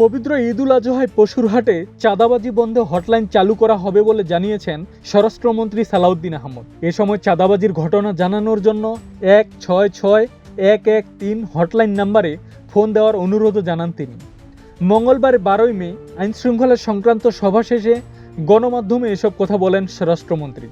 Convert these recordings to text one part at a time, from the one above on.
পবিত্র ঈদুল আজহায় পশুর হাটে চাঁদাবাজি বন্ধে হটলাইন চালু করা হবে বলে জানিয়েছেন স্বরাষ্ট্রমন্ত্রী সালাউদ্দিন আহমদ। এ সময় চাঁদাবাজির ঘটনা জানানোর জন্য 166-113 হটলাইন নাম্বারে ফোন দেওয়ার অনুরোধও জানান তিনি। মঙ্গলবার 12 মে আইনশৃঙ্খলা সংক্রান্ত সভা শেষে গণমাধ্যমে এসব কথা বলেন স্বরাষ্ট্রমন্ত্রী।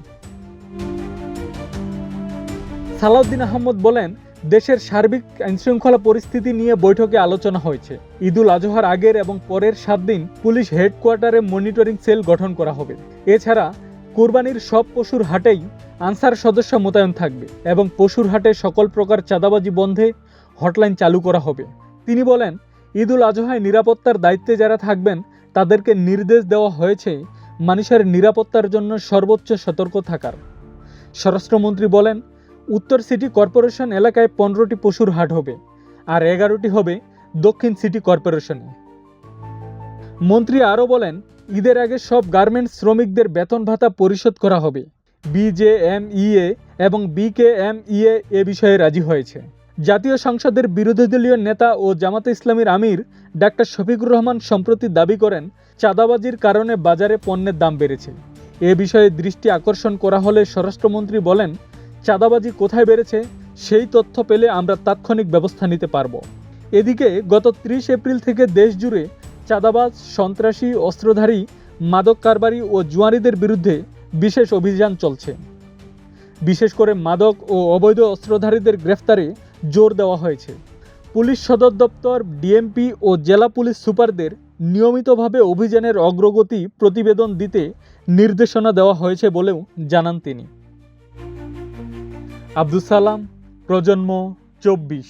সালাউদ্দিন আহমদ বলেন, দেশের সার্বিক আইনশৃঙ্খলা পরিস্থিতি নিয়ে বৈঠকে আলোচনা হয়েছে। ঈদুল আজহার আগের এবং পরের 7 দিন পুলিশ হেডকোয়ার্টারে মনিটরিং সেল গঠন করা হবে। এছাড়া কুরবানির সব পশুর হাটেই আনসার সদস্য মোতায়েন থাকবে এবং পশুর হাটে সকল প্রকার চাঁদাবাজি বন্ধে হটলাইন চালু করা হবে। তিনি বলেন, ঈদুল আজহায় নিরাপত্তার দায়িত্বে যারা থাকবেন তাদেরকে নির্দেশ দেওয়া হয়েছে মানুষের নিরাপত্তার জন্য সর্বোচ্চ সতর্ক থাকার। স্বরাষ্ট্রমন্ত্রী বলেন, উত্তর সিটি কর্পোরেশন এলাকায় 15টি পশুর হাট হবে আর 11টি হবে দক্ষিণ সিটি কর্পোরেশনে। মন্ত্রী আরও বলেন, ঈদের আগে সব গার্মেন্টস শ্রমিকদের বেতন ভাতা পরিশোধ করা হবে। বিজেএমইএ এবং বিকেএমইএ এ বিষয়ে রাজি হয়েছে। জাতীয় সংসদের বিরোধী দলীয় নেতা ও জামাতে ইসলামীর আমির ডাক্তার শফিকুর রহমান সম্প্রতি দাবি করেন, চাঁদাবাজির কারণে বাজারে পণ্যের দাম বেড়েছে। এ বিষয়ে দৃষ্টি আকর্ষণ করা হলে স্বরাষ্ট্রমন্ত্রী বলেন, চাঁদাবাজি কোথায় বেড়েছে সেই তথ্য পেলে আমরা তাৎক্ষণিক ব্যবস্থা নিতে পারব। এদিকে গত 30 এপ্রিল থেকে দেশ জুড়ে চাঁদাবাজ, সন্ত্রাসী, অস্ত্রধারী, মাদক কারবারি ও জুয়ারিদের বিরুদ্ধে বিশেষ অভিযান চলছে। বিশেষ করে মাদক ও অবৈধ অস্ত্রধারীদের গ্রেফতারে জোর দেওয়া হয়েছে। পুলিশ সদর দপ্তর, ডিএমপি ও জেলা পুলিশ সুপারদের নিয়মিতভাবে অভিযানের অগ্রগতি প্রতিবেদন দিতে নির্দেশনা দেওয়া হয়েছে বলেও জানান তিনি। আব্দুস সালাম, প্রজন্ম 24।